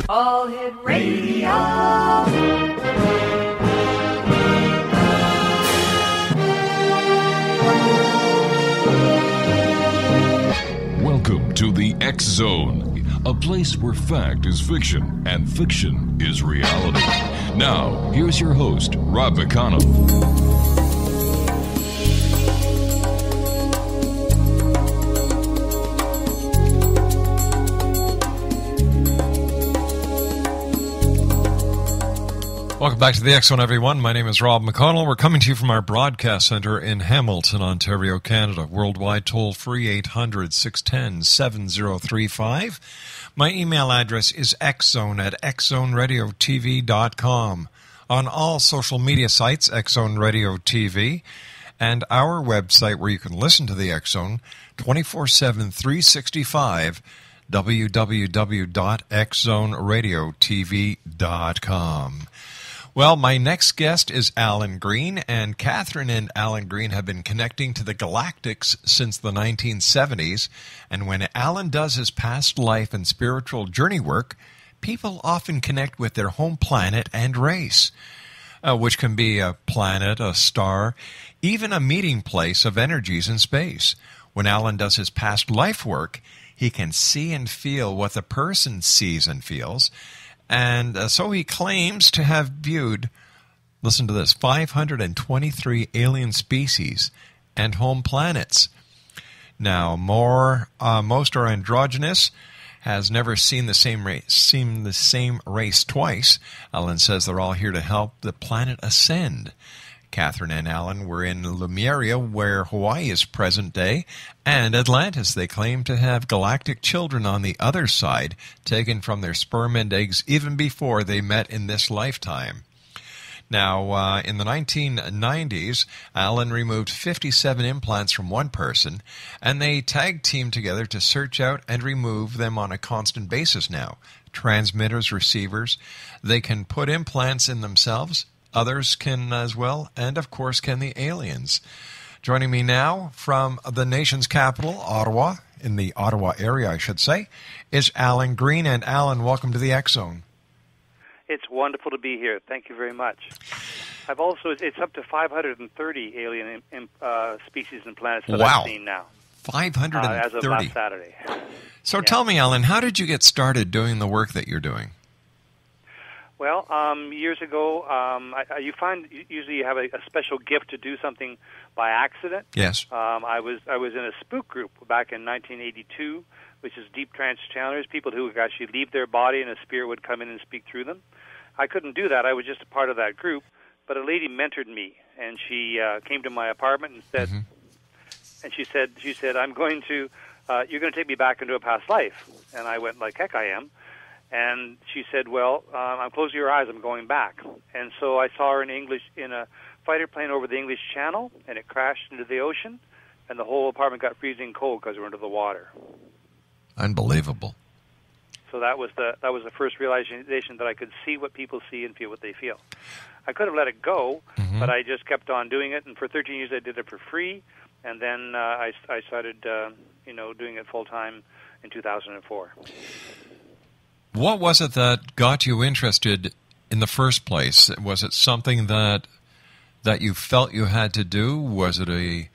All Hit Radio. Welcome to the X Zone, a place where fact is fiction and fiction is reality. Now, here's your host, Rob McConnell. Welcome back to the X Zone, everyone. My name is Rob McConnell. We're coming to you from our broadcast center in Hamilton, Ontario, Canada. Worldwide toll-free 800-610-7035. My email address is xzone@xzoneradiotv.com. On all social media sites, X Zone Radio TV, and our website where you can listen to the X Zone 24/7, 365, www.xzoneradiotv.com. Well, my next guest is Allan Green, and Catherine and Allan Green have been connecting to the Galactics since the 1970s, and when Allan does his past life and spiritual journey work, people often connect with their home planet and race, which can be a planet, a star, even a meeting place of energies in space. When Allan does his past life work, he can see and feel what the person sees and feels, and so he claims to have viewed, listen to this, 523 alien species and home planets. Now, most are androgynous, has never seen the same race twice. Allan says they're all here to help the planet ascend. Catherine and Allan were in Lemuria, where Hawaii is present day, and Atlantis. They claim to have galactic children on the other side, taken from their sperm and eggs even before they met in this lifetime. Now, in the 1990s, Allan removed 57 implants from one person, and they tag teamed together to search out and remove them on a constant basis now. Transmitters, receivers, they can put implants in themselves. Others can as well, and of course can the aliens. Joining me now from the nation's capital, Ottawa, in the Ottawa area, I should say, is Allan Green. And Allan, welcome to the X Zone. It's wonderful to be here. Thank you very much. It's up to 530 alien species and planets that I've seen now. 530? As of last Saturday. So Tell me, Allan, how did you get started doing the work that you're doing? Well, years ago, you find usually you have a special gift to do something by accident. Yes. I was in a spook group back in 1982, which is deep trance channelers, people who would actually leave their body and a spirit would come in and speak through them. I couldn't do that. I was just a part of that group. But a lady mentored me, and she came to my apartment and said, and she said, "I'm going to, you're going to take me back into a past life." And I went, like heck I am. And she said, "Well, I'm closing your eyes. I'm going back." And so I saw her in a fighter plane over the English Channel, and it crashed into the ocean, and the whole apartment got freezing cold because we were under the water. Unbelievable. So that was the first realization that I could see what people see and feel what they feel. I could have let it go, but I just kept on doing it, and for 13 years I did it for free, and then I started doing it full time in 2004. What was it that got you interested in the first place? Was it something that you felt you had to do? Was it a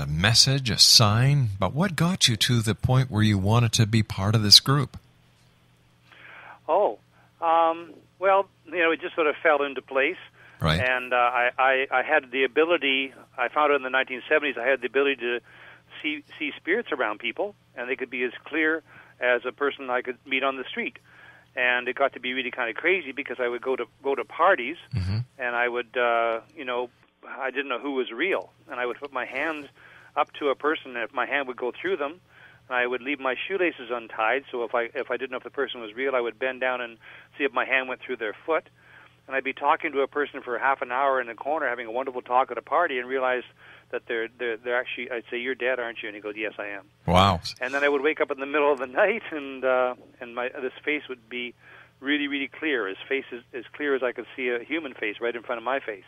message, a sign? But what got you to the point where you wanted to be part of this group? Well, it just sort of fell into place. Right. And I had the ability, I found out in the 1970s, I had the ability to see spirits around people, and they could be as clear as a person I could meet on the street. And it got to be really kind of crazy because I would go to parties, and I would, I didn't know who was real. And I would put my hands up to a person, and if my hand would go through them, I would leave my shoelaces untied. So if I didn't know if the person was real, I would bend down and see if my hand went through their foot. And I'd be talking to a person for half an hour in the corner, having a wonderful talk at a party, and realize that they're actually, I'd say, "You're dead, aren't you?" And he goes, "Yes, I am." Wow. And then I would wake up in the middle of the night, and this face would be really, really clear. His face is as clear as I could see a human face right in front of my face.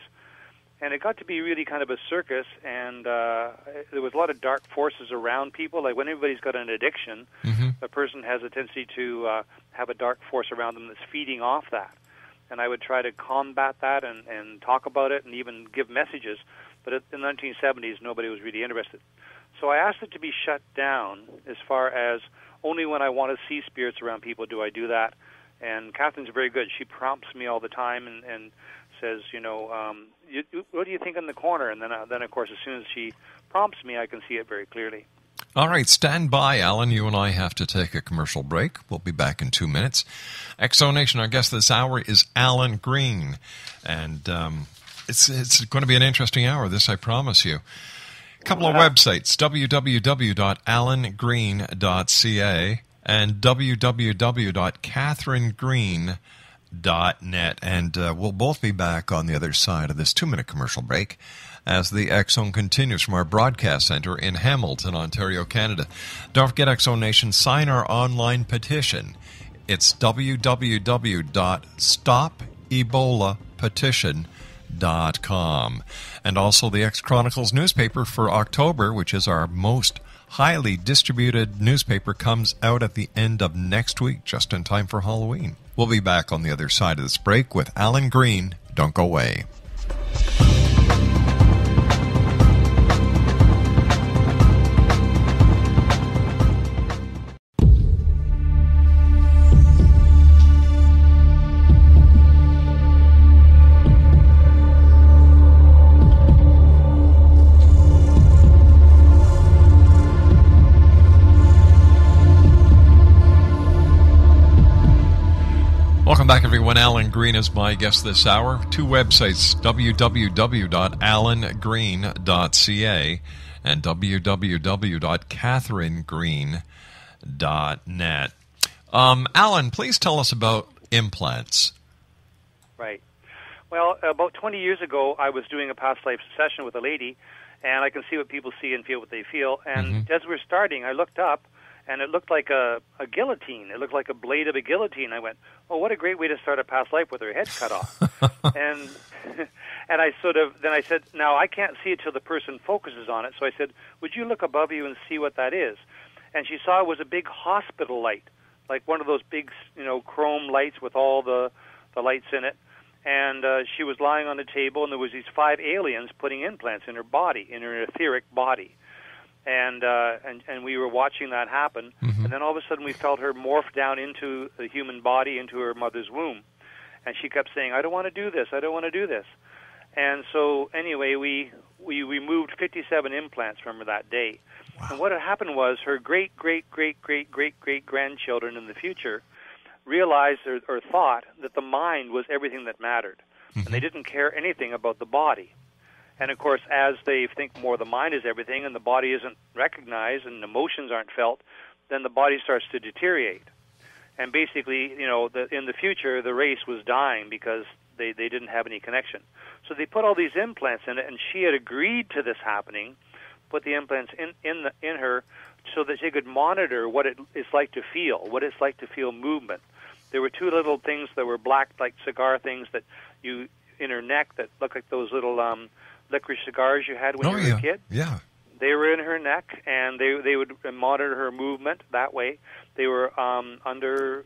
And it got to be really kind of a circus, and there was a lot of dark forces around people. Like when everybody's got an addiction, a person has a tendency to have a dark force around them that's feeding off that. And I would try to combat that and talk about it and even give messages. But in the 1970s, nobody was really interested. So I asked it to be shut down as far as only when I want to see spirits around people do I do that. And Catherine's very good. She prompts me all the time and says, what do you think in the corner? And then, of course, as soon as she prompts me, I can see it very clearly. All right, stand by, Alan. You and I have to take a commercial break. We'll be back in 2 minutes. Exonation, our guest this hour is Allan Green. And it's going to be an interesting hour, this I promise you. A couple of websites, www.allangreen.ca and www.catherinegreen.net. And we'll both be back on the other side of this 2-minute commercial break as the X-Zone continues from our broadcast center in Hamilton, Ontario, Canada. Don't forget, X-Zone Nation, sign our online petition. It's www.stopebolapetition.com. And also the X-Chronicles newspaper for October, which is our most highly distributed newspaper, comes out at the end of next week, just in time for Halloween. We'll be back on the other side of this break with Allan Green. Don't go away. Welcome back, everyone. Allan Green is my guest this hour. 2 websites, www.allangreen.ca and www.catherinegreen.net. Allan, please tell us about implants. Right. Well, about 20 years ago, I was doing a past life session with a lady, and I can see what people see and feel what they feel. And as we were starting, I looked up, and it looked like a guillotine. It looked like a blade of a guillotine. I went, oh, what a great way to start a past life with her head cut off. and I then I said, now I can't see it till the person focuses on it. So I said, would you look above you and see what that is? And she saw it was a big hospital light, like one of those big, chrome lights with all the lights in it. And she was lying on the table, and there was these 5 aliens putting implants in her body, in her etheric body. And we were watching that happen, and then all of a sudden we felt her morph down into the human body, into her mother's womb, and she kept saying, "I don't want to do this. I don't want to do this." And so anyway, we removed 57 implants from her that day. Wow. And what had happened was her great grandchildren in the future realized or thought that the mind was everything that mattered, and they didn't care anything about the body. And, of course, as they think more the mind is everything and the body isn't recognized and emotions aren't felt, then the body starts to deteriorate. And basically, in the future, the race was dying because they didn't have any connection. So they put all these implants in it, and she had agreed to this happening, put the implants in her so that she could monitor what it's like to feel, movement. There were 2 little things that were black, like cigar things that in her neck that looked like those little licorice cigars you had when you were a kid. Yeah. They were in her neck, and they would monitor her movement that way. They were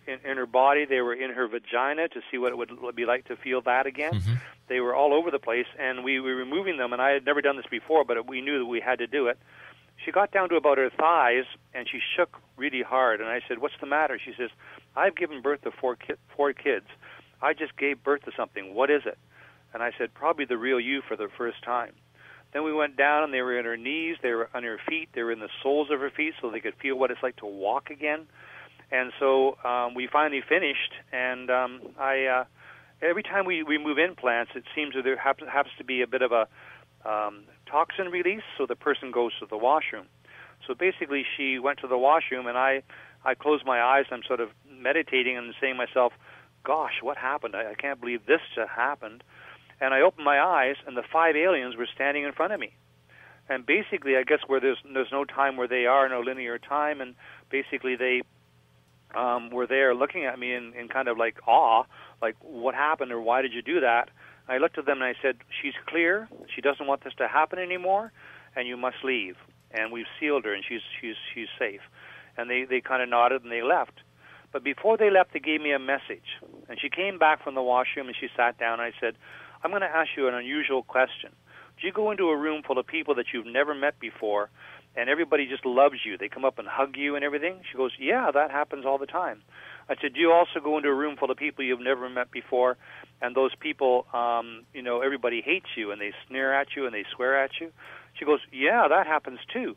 in her body. They were in her vagina to see what it would be like to feel that again. They were all over the place, and we were removing them, and I had never done this before, but we knew that we had to do it. She got down to about her thighs, and she shook really hard, and I said, "What's the matter?" She says, "I've given birth to 4 kids. I just gave birth to something. What is it?" And I said, "Probably the real you for the first time." Then we went down, and they were in her knees, they were on her feet, they were in the soles of her feet so they could feel what it's like to walk again. And so we finally finished, and every time we remove implants, it seems that there happens to be a bit of a toxin release, so the person goes to the washroom. So basically she went to the washroom, and I closed my eyes, and I'm sort of meditating and saying to myself, gosh, what happened? I can't believe this just happened. And I opened my eyes, and the 5 aliens were standing in front of me. And basically, I guess where there's no time where they are, no linear time, and basically they were there looking at me in kind of like awe, like what happened or why did you do that? I looked at them and I said, she's clear. She doesn't want this to happen anymore, and you must leave. And we've sealed her, and she's safe. And they kind of nodded, and they left. But before they left, they gave me a message. And she came back from the washroom, and she sat down, and I said, I'm going to ask you an unusual question. Do you go into a room full of people that you've never met before, and everybody just loves you? They come up and hug you and everything? She goes, yeah, that happens all the time. I said, do you also go into a room full of people you've never met before, and those people, everybody hates you, and they sneer at you, and they swear at you? She goes, yeah, that happens too.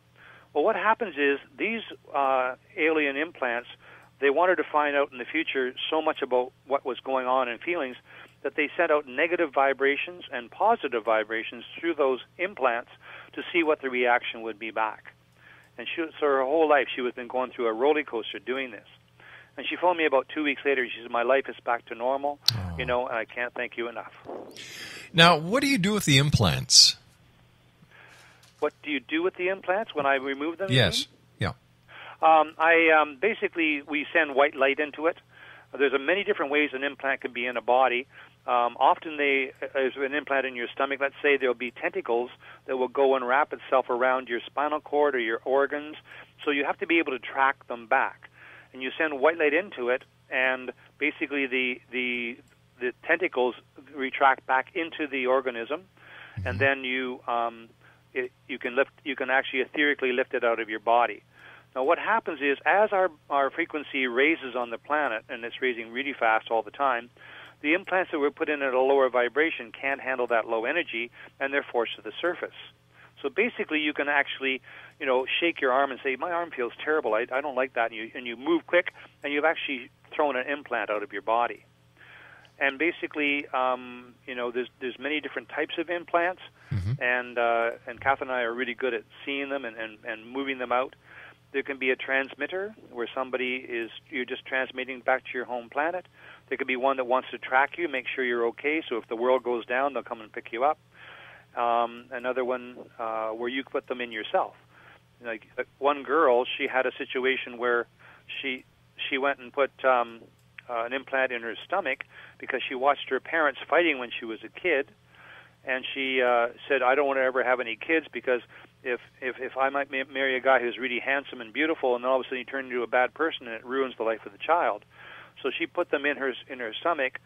Well, what happens is these alien implants, they wanted to find out in the future so much about what was going on in feelings that they sent out negative vibrations and positive vibrations through those implants to see what the reaction would be back. And so her whole life she was been going through a roller coaster doing this. And she phoned me about 2 weeks later. She said, my life is back to normal, and I can't thank you enough. Now, what do you do with the implants? What do you do with the implants when I remove them? Yes. Yeah. Basically, we send white light into it. There's many different ways an implant can be in a body. Often there's an implant in your stomach. Let's say there'll be tentacles that will go and wrap itself around your spinal cord or your organs. So you have to be able to track them back. And you send white light into it, and basically the tentacles retract back into the organism, and then you can actually etherically lift it out of your body. Now, what happens is, as our frequency raises on the planet, and it's raising really fast all the time, the implants that were put in at a lower vibration can't handle that low energy, and they're forced to the surface. So basically, you can actually, shake your arm and say, my arm feels terrible, I don't like that, and you move quick, and you've actually thrown an implant out of your body. And basically, there's many different types of implants, and Kath and I are really good at seeing them and moving them out. There can be a transmitter where you're just transmitting back to your home planet. There could be one that wants to track you, make sure you're okay, so if the world goes down, they'll come and pick you up. Another one where you put them in yourself. Like one girl, she had a situation where she went and put an implant in her stomach because she watched her parents fighting when she was a kid, and she said, I don't want to ever have any kids because if I might marry a guy who's really handsome and beautiful, and then all of a sudden he turns into a bad person, and it ruins the life of the child. So she put them in her stomach,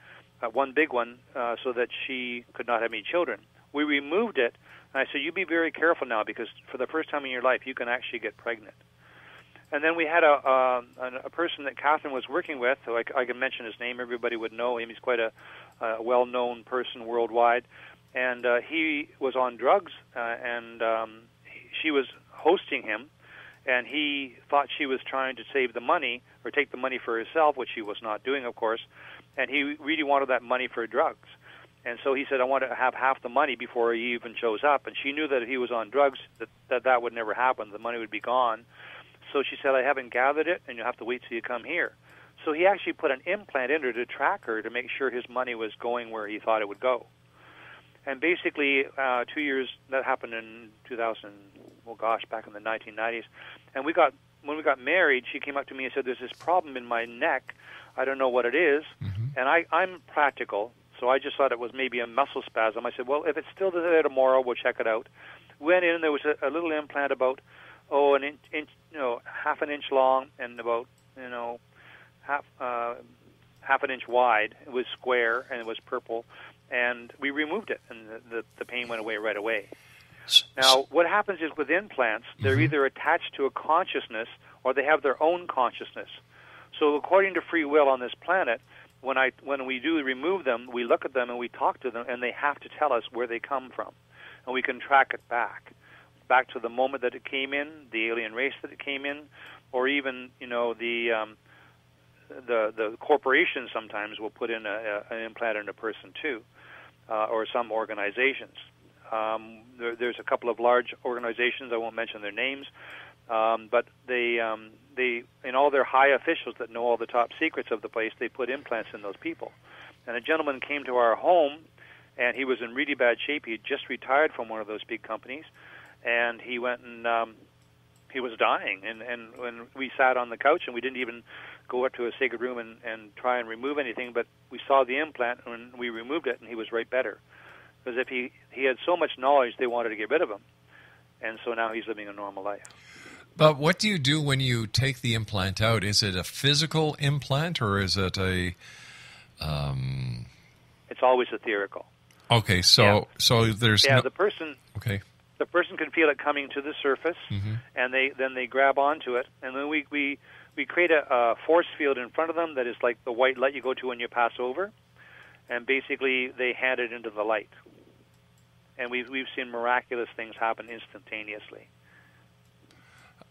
one big one, so that she could not have any children. We removed it, and I said, you be very careful now because for the first time in your life, you can actually get pregnant. And then we had a person that Catherine was working with, who I can mention his name, everybody would know him. He's quite a well-known person worldwide. And he was on drugs, and she was hosting him, and he thought she was trying to save the money or take the money for herself, which she was not doing, of course, and he really wanted that money for drugs. And so he said, I want to have half the money before he even shows up. And she knew that if he was on drugs, that would never happen. The money would be gone. So she said, I haven't gathered it, and you'll have to wait till you come here. So he actually put an implant in her to track her to make sure his money was going where he thought it would go. And basically, 2 years, that happened in 2000, back in the 1990s. And when we got married, she came up to me and said, there's this problem in my neck. I don't know what it is. And I'm practical, so I just thought it was maybe a muscle spasm. I said, well, if it's still there tomorrow, we'll check it out. Went in, there was a little implant about, an inch, half an inch long and about, half an inch wide. It was square and it was purple. And we removed it, and the pain went away right away. Now, what happens is with implants, they're either attached to a consciousness or they have their own consciousness. So according to free will on this planet, when we do remove them, we look at them and we talk to them, and they have to tell us where they come from. And we can track it back to the moment that it came in, the alien race that it came in, or even, the corporations sometimes will put in an implant in a person too, or some organizations. There's a couple of large organizations, I won't mention their names, but they in all their high officials that know all the top secrets of the place, they put implants in those people. And a gentleman came to our home, and he was in really bad shape. He had just retired from one of those big companies, and he went and he was dying. And when we sat on the couch, and we didn't even go up to a sacred room and try and remove anything, but we saw the implant when we removed it, and he was right better. Because if he had so much knowledge, they wanted to get rid of him. And so now he's living a normal life. But what do you do when you take the implant out? Is it a physical implant, or is it a... It's always etherical. Okay, so there's... the person... Okay. The person can feel it coming to the surface, and they grab onto it, and then we create a force field in front of them that is like the white light you go to when you pass over, and basically they hand it into the light. And we've seen miraculous things happen instantaneously.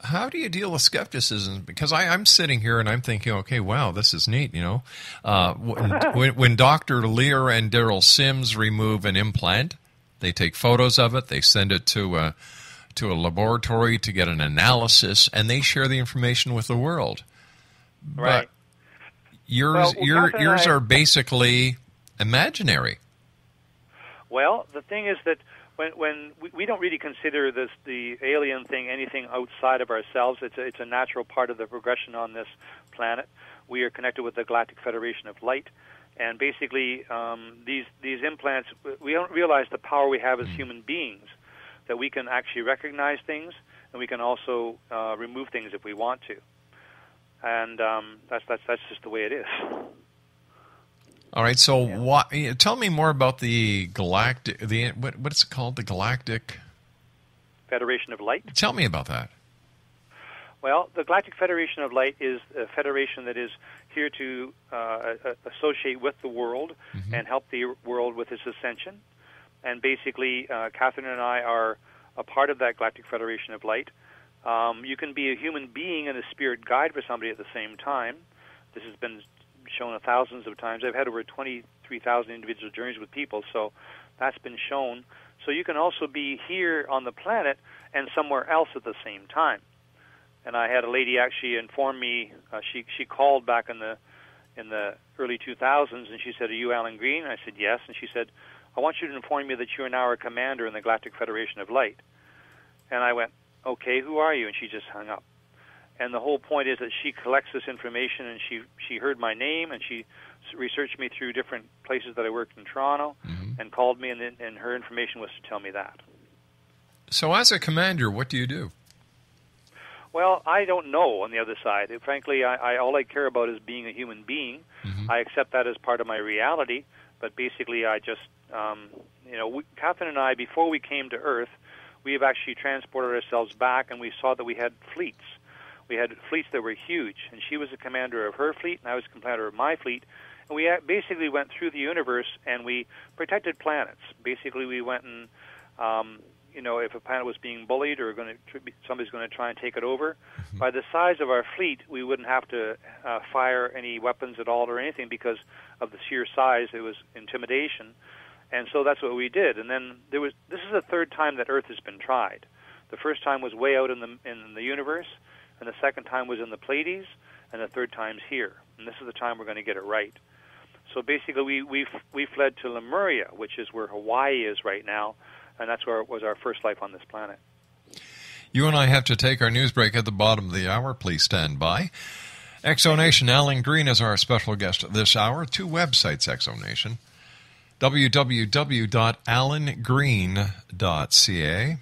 How do you deal with skepticism? Because I'm sitting here and I'm thinking, okay, wow, this is neat, you know. When Dr. Lear and Daryl Sims remove an implant, they take photos of it, they send it to a laboratory to get an analysis, and they share the information with the world. Right. But yours are basically imaginary. Well, the thing is that when we don't really consider the alien thing anything outside of ourselves. It's a natural part of the progression on this planet. We are connected with the Galactic Federation of Light, and basically these implants, we don't realize the power we have as human beings, that we can actually recognize things, and we can also remove things if we want to. And that's just the way it is. All right, so tell me more about the Galactic, what's it called, the Galactic Federation of Light? Tell me about that. Well, the Galactic Federation of Light is a federation that is here to associate with the world and help the world with its ascension. And basically, Catherine and I are a part of that Galactic Federation of Light. You can be a human being and a spirit guide for somebody at the same time. This has been shown thousands of times. I've had over 23,000 individual journeys with people, so that's been shown. So you can also be here on the planet and somewhere else at the same time. And I had a lady actually inform me. She called back in the early 2000s, and she said, "Are you Allan Green?" And I said, "Yes." And she said, "I want you to inform me that you're now a commander in the Galactic Federation of Light." And I went, "Okay, who are you?" And she just hung up. And the whole point is that she collects this information, and she heard my name, and she researched me through different places that I worked in Toronto, and called me, and her information was to tell me that. So as a commander, what do you do? Well, I don't know on the other side. Frankly, I all I care about is being a human being. I accept that as part of my reality, but basically I just, Catherine and I, before we came to Earth, we have actually transported ourselves back, and we saw that we had fleets. We had fleets that were huge, and she was the commander of her fleet, and I was the commander of my fleet. And we basically went through the universe, and we protected planets. Basically, we went and, if a planet was being bullied or somebody's going to try and take it over, by the size of our fleet, we wouldn't have to fire any weapons at all or anything because of the sheer size. It was intimidation. And so that's what we did. And then this is the third time that Earth has been tried. The first time was way out in the universe, and the second time was in the Pleiades, and the third time's here. And this is the time we're going to get it right. So basically, we fled to Lemuria, which is where Hawaii is right now, and that's where it was our first life on this planet. You and I have to take our news break at the bottom of the hour. Please stand by. Exonation, Allan Green is our special guest this hour. 2 websites, Exonation. www.allangreen.ca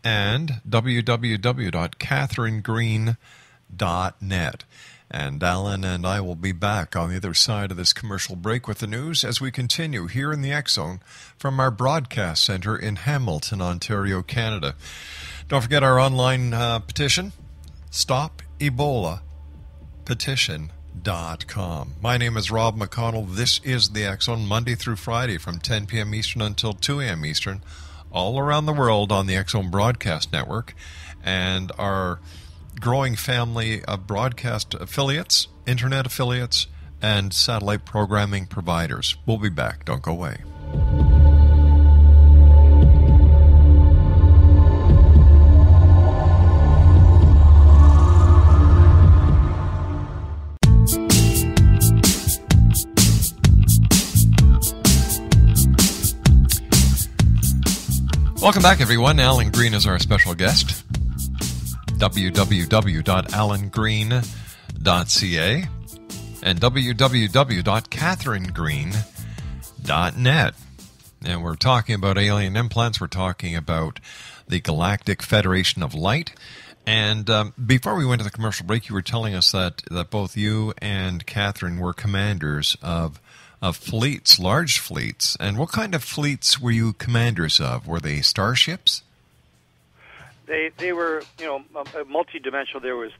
and www.catherinegreen.net. And Allan and I will be back on the other side of this commercial break with the news as we continue here in the X Zone from our broadcast center in Hamilton, Ontario, Canada. Don't forget our online petition, StopEbolaPetition.com. My name is Rob McConnell. This is the X Zone, Monday through Friday from 10 p.m. Eastern until 2 a.m. Eastern, all around the world on the X Zone Broadcast Network, and our growing family of broadcast affiliates, internet affiliates, and satellite programming providers. We'll be back. Don't go away. Welcome back, everyone. Allan Green is our special guest. www.allangreen.ca and www.catherinegreen.net. And we're talking about alien implants. We're talking about the Galactic Federation of Light. And before we went to the commercial break, you were telling us that both you and Catherine were commanders of fleets, large fleets. And what kind of fleets were you commanders of? Were they starships? They were, multi-dimensional. There was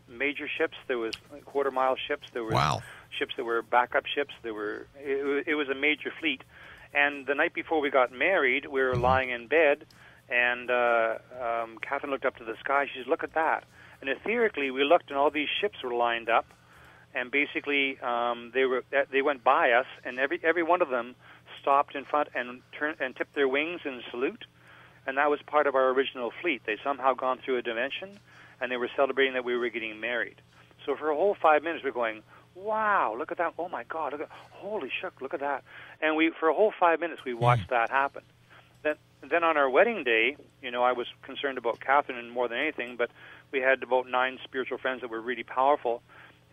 major ships. There was quarter-mile ships. There were ships that were backup ships. It was a major fleet. And the night before we got married, we were lying in bed, and Catherine looked up to the sky. She said, "Look at that." And etherically, we looked, and all these ships were lined up. And basically, they went by us, and every one of them stopped in front and turned and tipped their wings in salute. And that was part of our original fleet. They'd somehow gone through a dimension, and they were celebrating that we were getting married. So for a whole 5 minutes, we're going, "Wow, look at that! Oh my God, holy shuck, look at that!" And for a whole 5 minutes, we watched that happen. Then on our wedding day, I was concerned about Catherine more than anything, but we had about 9 spiritual friends that were really powerful,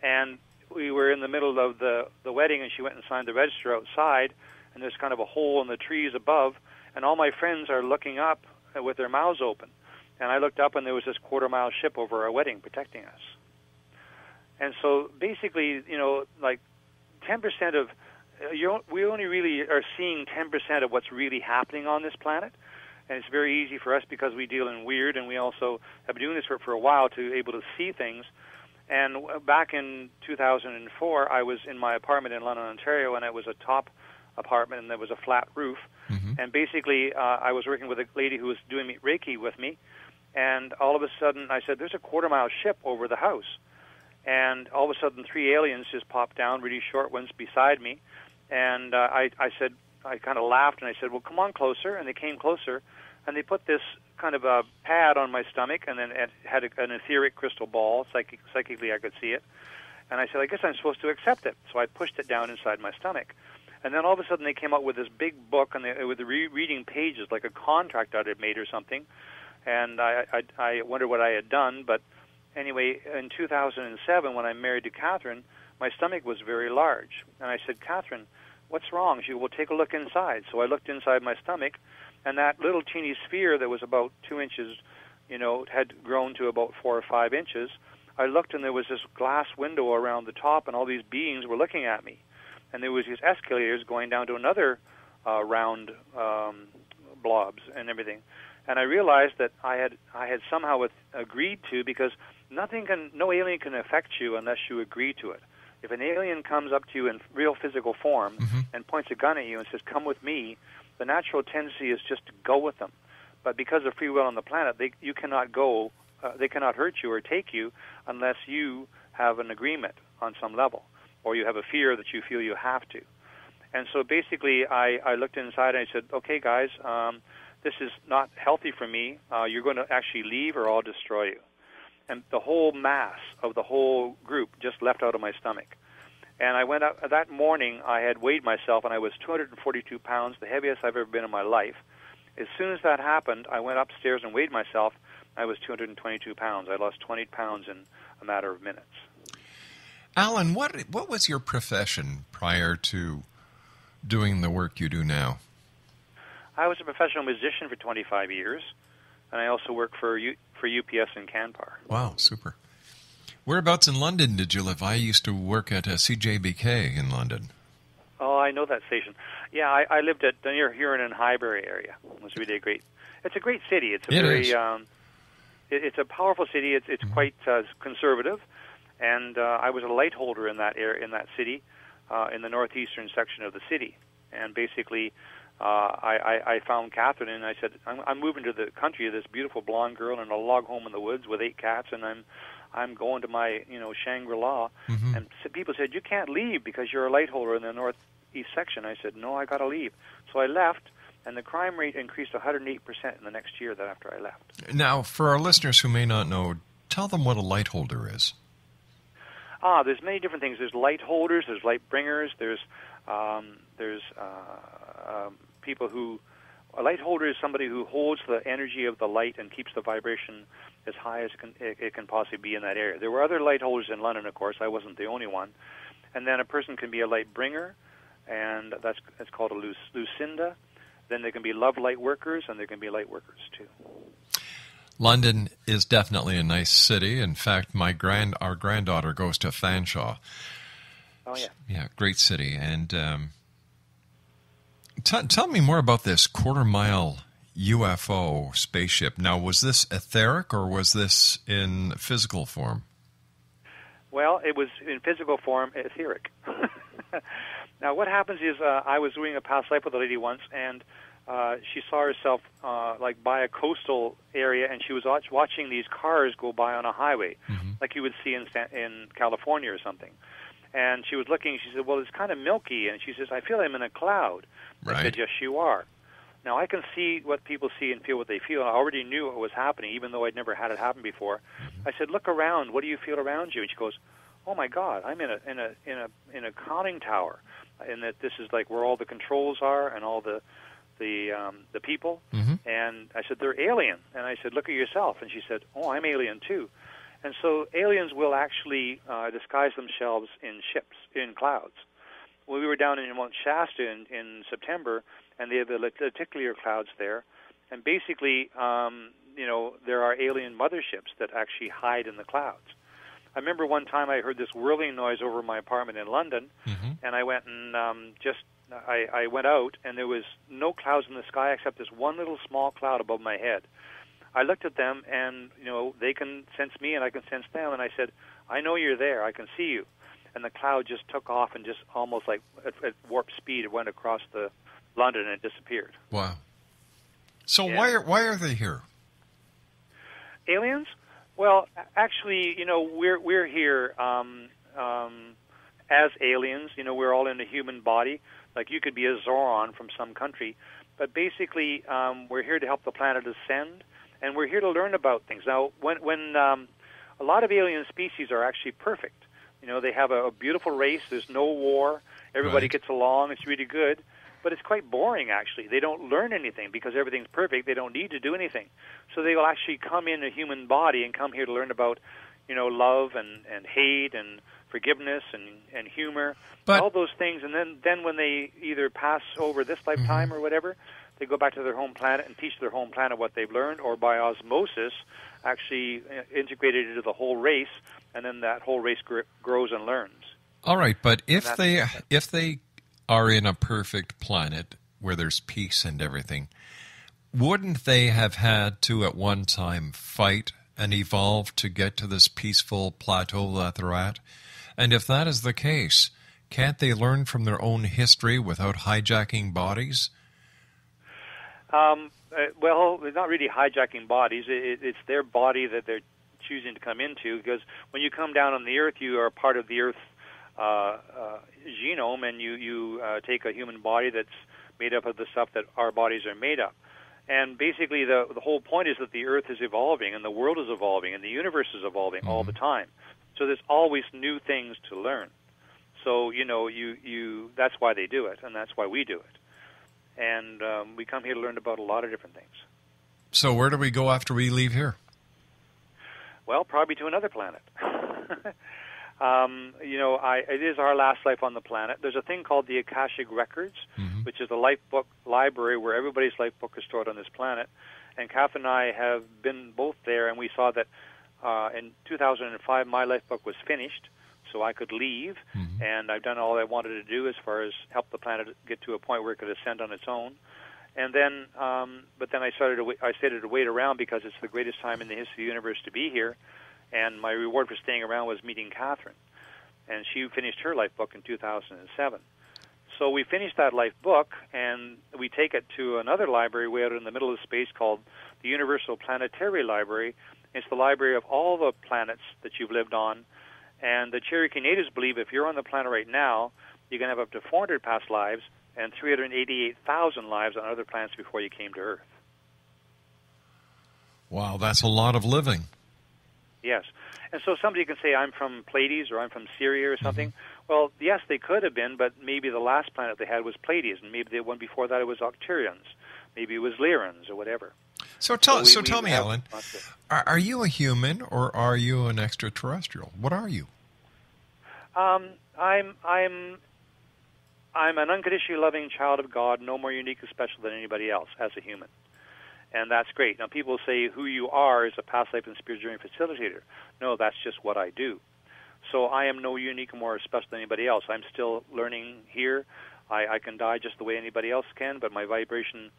and we were in the middle of the wedding, and she went and signed the register outside, and there's kind of a hole in the trees above, and all my friends are looking up with their mouths open. And I looked up, and there was this quarter-mile ship over our wedding protecting us. And so basically, like 10% of, we only really are seeing 10% of what's really happening on this planet. And it's very easy for us because we deal in weird, and we also have been doing this for a while to able to see things. And back in 2004, I was in my apartment in London, Ontario, and it was a top apartment, and there was a flat roof. Mm-hmm. And basically, I was working with a lady who was doing Reiki with me, and all of a sudden, I said, "There's a quarter-mile ship over the house." And all of a sudden, 3 aliens just popped down, really short ones, beside me. And I said, I kind of laughed, and I said, "Well, come on closer." And they came closer, and they put this kind of a pad on my stomach, and then it had an etheric crystal ball. Psychically, I could see it. And I said, "I guess I'm supposed to accept it." So I pushed it down inside my stomach. And then all of a sudden, they came out with this big book, and with the reading pages, like a contract I had made or something. And I wondered what I had done, but anyway, in 2007, when I married to Catherine, my stomach was very large. And I said, "Catherine, what's wrong?" She said, "Well, take a look inside." So I looked inside my stomach, and that little teeny sphere that was about 2 inches, had grown to about 4 or 5 inches. I looked, and there was this glass window around the top, and all these beings were looking at me. And there was these escalators going down to another round blobs and everything. And I realized that I had somehow agreed to, because no alien can affect you unless you agree to it. If an alien comes up to you in real physical form and points a gun at you and says, "Come with me," the natural tendency is just to go with them. But because of free will on the planet, you cannot go. They cannot hurt you or take you unless you have an agreement on some level, or you have a fear that you feel you have to. And so basically, I looked inside and I said, "Okay, guys, this is not healthy for me. You're going to actually leave, or I'll destroy you." And the whole mass of the whole group just left out of my stomach. And I went up that morning. I had weighed myself, and I was 242 pounds, the heaviest I've ever been in my life. As soon as that happened, I went upstairs and weighed myself. I was 222 pounds. I lost 20 pounds in a matter of minutes. Allan, what was your profession prior to doing the work you do now? I was a professional musician for 25 years, and I also worked for UPS in Canpar. Wow, super. Whereabouts in London did you live? I used to work at CJBK in London. Oh, I know that station. Yeah, I lived at near Huron and Highbury area. It was really great. It's a great city. It's a powerful city. It's quite conservative, and I was a light holder in that area, in that city, in the northeastern section of the city. And basically, I found Catherine, and I said, I'm moving to the country, this beautiful blonde girl in a log home in the woods with 8 cats, and I'm going to my Shangri-La. Mm-hmm. And people said, "You can't leave because you're a light holder in the northeast section." I said, "No, I got to leave." So I left, and the crime rate increased 108% in the next year after I left. Now, for our listeners who may not know, tell them what a light holder is. There's many different things. There's light holders, there's light bringers, there's people who A light holder is somebody who holds the energy of the light and keeps the vibration as high as it can possibly be in that area. There were other light holders in London, of course. I wasn't the only one. And then a person can be a light bringer, and that's called a Lucinda. Then there can be love light workers, and there can be light workers too. London is definitely a nice city. In fact, our granddaughter goes to Fanshawe. Oh yeah. Yeah, great city. And tell me more about this quarter-mile UFO spaceship. Now, was this etheric or was this in physical form? Well, it was in physical form, etheric. Now, what happens is I was doing a past life with a lady once, and she saw herself like by a coastal area, and she was watching these cars go by on a highway, like you would see in California or something. And she was looking, she said, well, it's kind of milky. And she says, I feel I'm in a cloud. Right. I said, yes, you are. Now, I can see what people see and feel what they feel. I already knew what was happening, even though I'd never had it happen before. I said, look around. What do you feel around you? And she goes, oh, my God, I'm in a conning tower. And that this is like where all the controls are and all the people. And I said, they're alien. And I said, look at yourself. And she said, oh, I'm alien, too. And so aliens will actually disguise themselves in ships, in clouds. Well, we were down in Mount Shasta in September, and they have the lenticular clouds there. And basically, there are alien motherships that actually hide in the clouds. I remember one time I heard this whirling noise over my apartment in London, and I went and I went out, and there was no clouds in the sky except this one little small cloud above my head. I looked at them, and they can sense me, and I can sense them. And I said, "I know you're there. I can see you." And the cloud just took off, and just almost like at warp speed, it went across the London and it disappeared. Wow. So yeah. why are they here? Aliens? Well, actually, we're here as aliens. We're all in a human body. Like you could be a Zoran from some country, but basically, we're here to help the planet ascend. And we're here to learn about things. Now, when a lot of alien species are actually perfect. They have a beautiful race. There's no war. Everybody Right. gets along. It's really good. But it's quite boring, actually. They don't learn anything because everything's perfect. They don't need to do anything. So they will actually come in a human body and come here to learn about, love and hate and forgiveness and humor, But- all those things. And then when they either pass over this lifetime or whatever, they go back to their home planet and teach their home planet what they've learned, or by osmosis, actually integrated into the whole race, and then that whole race grows and learns. All right, but if they are in a perfect planet where there's peace and everything, wouldn't they have had to at one time fight and evolve to get to this peaceful plateau that they're at? And if that is the case, can't they learn from their own history without hijacking bodies? Well, they're not really hijacking bodies. It's their body that they're choosing to come into, because when you come down on the Earth, you are part of the Earth genome, and you take a human body that's made up of the stuff that our bodies are made up. And basically, the whole point is that the Earth is evolving, and the world is evolving, and the universe is evolving all the time. So there's always new things to learn. So that's why they do it, and that's why we do it. And we come here to learn about a lot of different things. So where do we go after we leave here? Well, probably to another planet. It is our last life on the planet. There's a thing called the Akashic Records, which is a life book library where everybody's life book is stored on this planet. And Catherine and I have been both there, and we saw that in 2005 my life book was finished, so I could leave, and I've done all I wanted to do as far as help the planet get to a point where it could ascend on its own. And then, but then I started to wait around because it's the greatest time in the history of the universe to be here. And my reward for staying around was meeting Catherine. And she finished her life book in 2007. So we finished that life book, and we take it to another library way out in the middle of space called the Universal Planetary Library. It's the library of all the planets that you've lived on. And the Cherokee Natives believe if you're on the planet right now, you can have up to 400 past lives and 388,000 lives on other planets before you came to Earth. Wow, that's a lot of living. Yes. And so somebody can say, I'm from Pleiades or I'm from Syria or something. Well, yes, they could have been, but maybe the last planet they had was Pleiades, and maybe the one before that it was Octurians. Maybe it was Lyrans or whatever. So tell me, have Allan, are you a human or are you an extraterrestrial? What are you? I'm an unconditionally loving child of God, no more unique or special than anybody else as a human. And that's great. Now, people say who you are is a past life and spirit journey facilitator. No, that's just what I do. So I am no unique or more special than anybody else. I'm still learning here. I can die just the way anybody else can, but my vibration,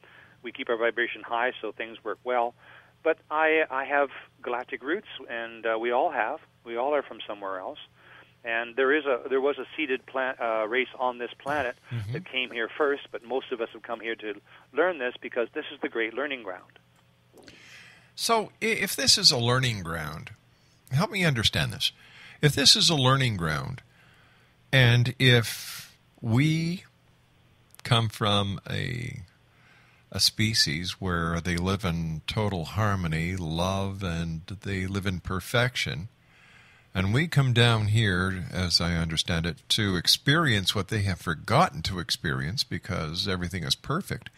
we keep our vibration high, so things work well. But I have galactic roots, and we all have. We all are from somewhere else. And there was a seeded race on this planet that came here first, but most of us have come here to learn this because this is the great learning ground. So if this is a learning ground, help me understand this. If this is a learning ground, and if we come from a species where they live in total harmony, love, and they live in perfection, and we come down here, as I understand it, to experience what they have forgotten to experience because everything is perfect,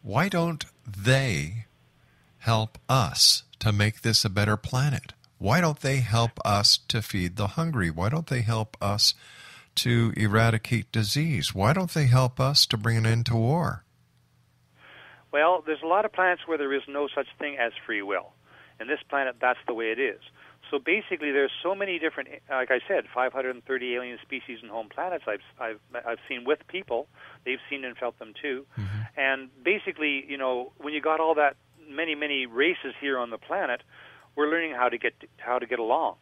why don't they help us to make this a better planet? Why don't they help us to feed the hungry? Why don't they help us to eradicate disease? Why don't they help us to bring an end to war? Well, there's a lot of planets where there is no such thing as free will. And this planet, that's the way it is. So basically, there's so many different, like I said, 530 alien species and home planets I've seen with people. They've seen and felt them too. And basically, you know, when you got all that many races here on the planet, we're learning how to get along.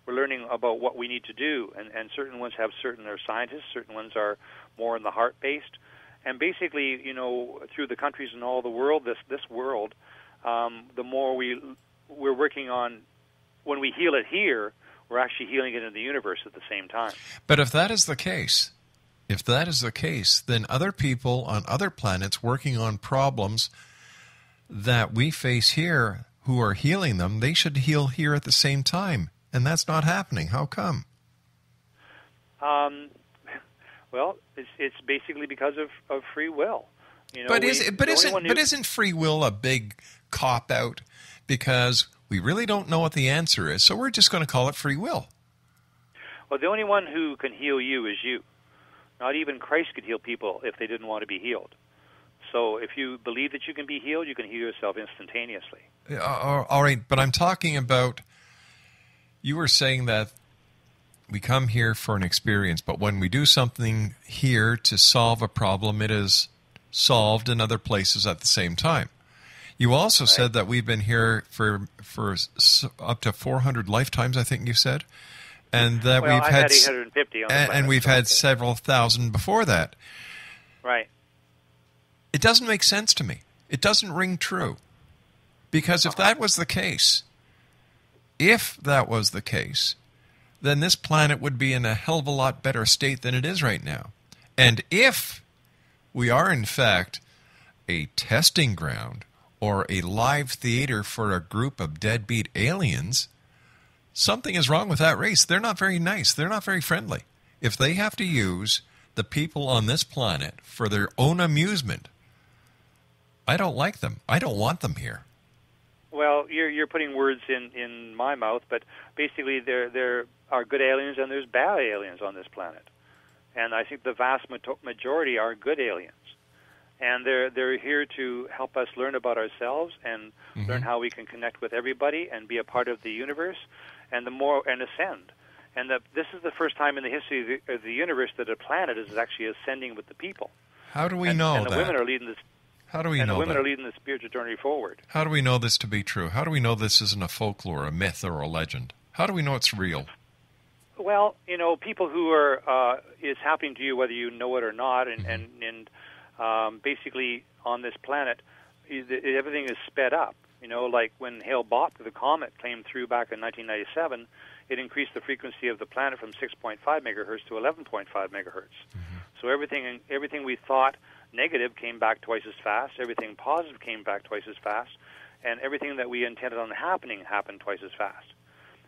We're learning about what we need to do, and certain ones have they're scientists, certain ones are more in the heart based. And basically, you know, through the countries and all the world, this world, the more we're working on. When we heal it here, we're actually healing it in the universe at the same time. But if that is the case, then other people on other planets working on problems that we face here who are healing them, they should heal here at the same time. And that's not happening. How come? Well, it's basically because of free will. You know, but isn't free will a big cop-out? Because we really don't know what the answer is, so we're just going to call it free will. Well, the only one who can heal you is you. Not even Christ could heal people if they didn't want to be healed. So if you believe that you can be healed, you can heal yourself instantaneously. All right, but I'm talking about, you were saying that we come here for an experience, but when we do something here to solve a problem, it is solved in other places at the same time. You also said that we've been here for up to 400 lifetimes, I think you said, and that we've had 850 on the planet, and we've had several thousand before that. Right. It doesn't make sense to me. It doesn't ring true, because if that was the case, then this planet would be in a hell of a lot better state than it is right now. And if we are in fact a testing ground or a live theater for a group of deadbeat aliens, something is wrong with that race. They're not very nice. They're not very friendly. If they have to use the people on this planet for their own amusement, I don't like them. I don't want them here. Well, you're putting words in my mouth, but basically there are good aliens and there's bad aliens on this planet. And I think the vast majority are good aliens. And they're here to help us learn about ourselves and learn how we can connect with everybody and be a part of the universe and ascend. And this is the first time in the history of the universe that a planet is actually ascending with the people. How do we know that? And the women are leading this. How do we know that? And the women are leading the spiritual journey forward. How do we know this to be true? How do we know this isn't a folklore, a myth, or a legend? How do we know it's real? Well, you know, people who are it's happening to you whether you know it or not, and basically on this planet, everything is sped up. You know, like when Hale-Bopp, the comet, came through back in 1997, it increased the frequency of the planet from 6.5 megahertz to 11.5 megahertz. So everything we thought negative came back twice as fast, everything positive came back twice as fast, and everything that we intended on happening happened twice as fast.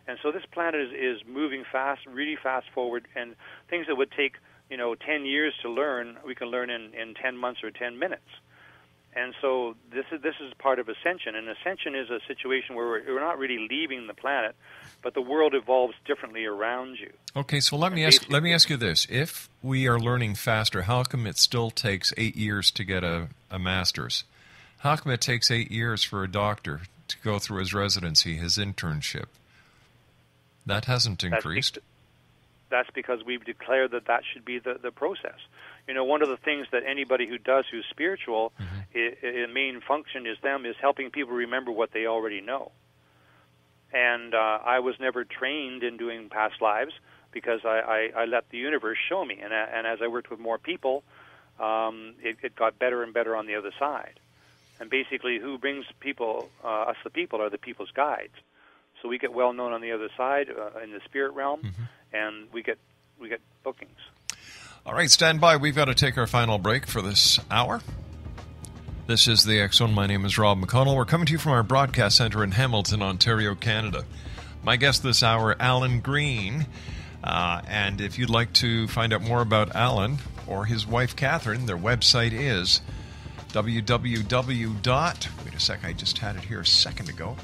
And so this planet is moving fast, really fast forward, and things that would take 10 years to learn, we can learn in 10 months or 10 minutes. And so this is part of ascension, and ascension is a situation where we're not really leaving the planet, but the world evolves differently around you. Okay, so let me ask you this: if we are learning faster, how come it still takes 8 years to get a master's? How come it takes 8 years for a doctor to go through his residency, his internship? That hasn't increased. That's because we've declared that should be the process. You know, one of the things that anybody who's spiritual, a main function is helping people remember what they already know. And I was never trained in doing past lives because I let the universe show me. And as I worked with more people, it got better and better on the other side. And basically, who brings us the people are the people's guides. So we get well known on the other side in the spirit realm, and we get bookings. All right, stand by. We've got to take our final break for this hour. This is the X Zone. My name is Rob McConnell. We're coming to you from our broadcast center in Hamilton, Ontario, Canada. My guest this hour, Allan Green. And if you'd like to find out more about Allan or his wife, Catherine, their website is www. Wait a sec, I just had it here a second ago.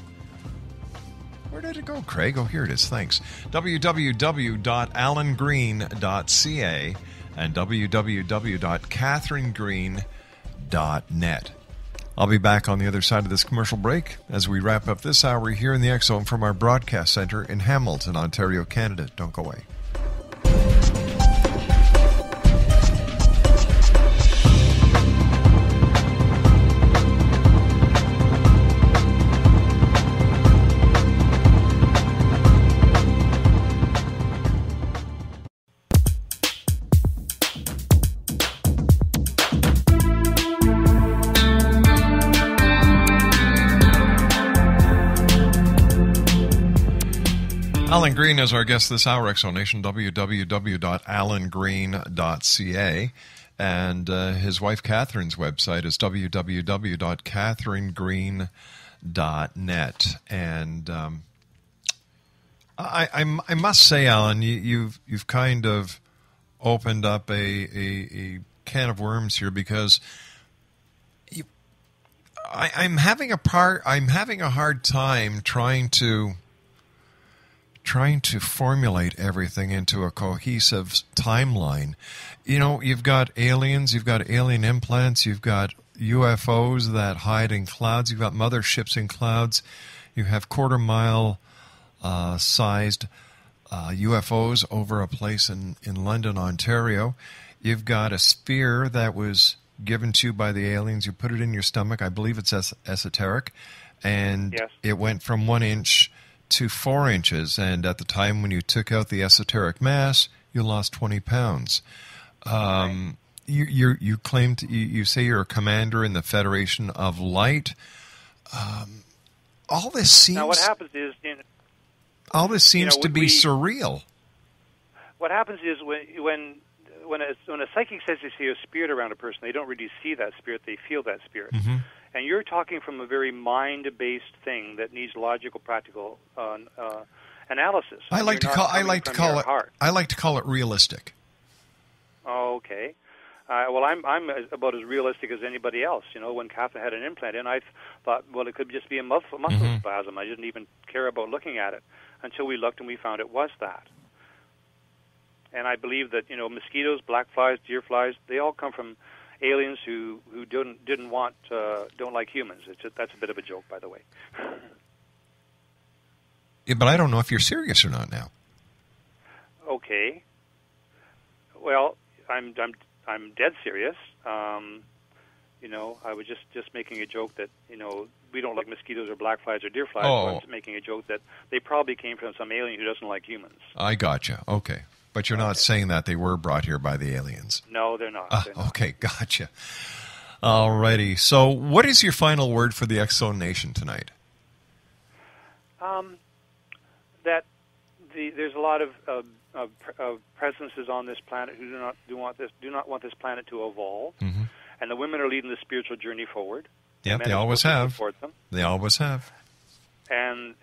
Where did it go, Craig? Oh, here it is. Thanks. www.allangreen.ca and www.catherinegreen.net. I'll be back on the other side of this commercial break as we wrap up this hour here in the X Zone from our broadcast center in Hamilton, Ontario, Canada. Don't go away. Allan Green is our guest this hour, Exonation, www.allangreen.ca. And his wife Catherine's website is www.catherinegreen.net. And I must say, Allan, you've kind of opened up a can of worms here, because I'm having a hard time trying to formulate everything into a cohesive timeline. You know, you've got aliens, you've got alien implants, you've got UFOs that hide in clouds, you've got motherships in clouds, you have quarter-mile sized UFOs over a place in London, Ontario. You've got a sphere that was given to you by the aliens. You put it in your stomach. I believe it's esoteric. And yes. It went from 1 inch to 4 inches, and at the time when you took out the esoteric mass, you lost 20 pounds. You claim you say you're a commander in the Federation of Light. All this seems. Now, what happens is, all this seems to be surreal. What happens is when a psychic says they see a spirit around a person, they don't really see that spirit; they feel that spirit. Mm-hmm. And you're talking from a very mind-based thing that needs logical, practical analysis. I like to call it realistic. Oh, okay. Well, I'm about as realistic as anybody else. You know, when Catherine had an implant in, I thought, well, it could just be a muscle spasm. I didn't even care about looking at it until we looked and we found it was that. And I believe that, you know, mosquitoes, black flies, deer flies, they all come from aliens who don't like humans. That's a bit of a joke, by the way. Yeah, but I don't know if you're serious or not now. Okay. Well, I'm dead serious. You know, I was just making a joke that, you know, we don't like mosquitoes or black flies or deer flies. Oh. So I'm just making a joke that they probably came from some alien who doesn't like humans. I gotcha. Okay. But you're not saying that they were brought here by the aliens. No, they're not. Okay, gotcha. All righty. So what is your final word for the X Zone Nation tonight? That there's a lot of presences on this planet who do not want this planet to evolve, and the women are leading the spiritual journey forward. Yeah, they always have. Support them. They always have. And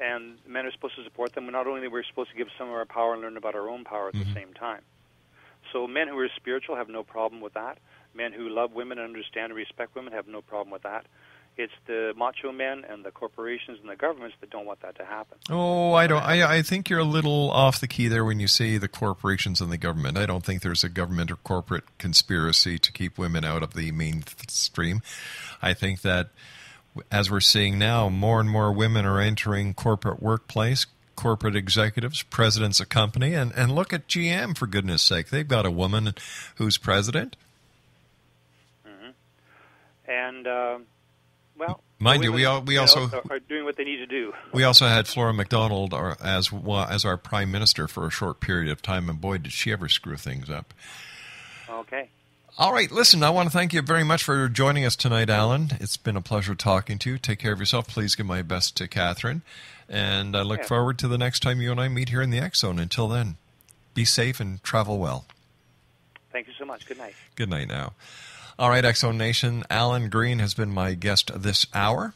men are supposed to support them. Not only we're supposed to give some of our power and learn about our own power at the same time. So men who are spiritual have no problem with that. Men who love women and understand and respect women have no problem with that. It's the macho men and the corporations and the governments that don't want that to happen. Oh, I don't. I think you're a little off the key there when you say the corporations and the government. I don't think there's a government or corporate conspiracy to keep women out of the mainstream. I think that, as we're seeing now, more and more women are entering corporate workplace, corporate executives, presidents of company, and look at GM, for goodness sake. They've got a woman who's president. Mm-hmm. And, well, mind you, we also are doing what they need to do. We also had Flora MacDonald as our prime minister for a short period of time, and boy, did she ever screw things up. Okay. All right, listen, I want to thank you very much for joining us tonight, Allan. It's been a pleasure talking to you. Take care of yourself. Please give my best to Catherine. And I look forward to the next time you and I meet here in the X Zone. Until then, be safe and travel well. Thank you so much. Good night. Good night now. All right, X Zone Nation, Allan Green has been my guest this hour.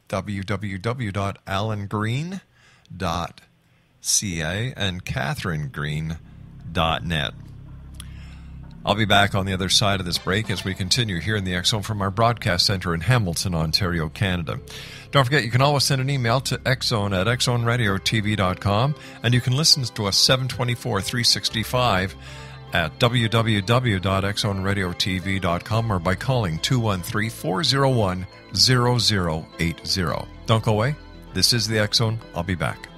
www.allangreen.ca and catherinegreen.net. I'll be back on the other side of this break as we continue here in the X Zone from our broadcast center in Hamilton, Ontario, Canada. Don't forget, you can always send an email to xzone@xzoneradiotv.com, and you can listen to us 724-365 at www.xzoneradiotv.com or by calling 213-401-0080. Don't go away. This is the X Zone. I'll be back.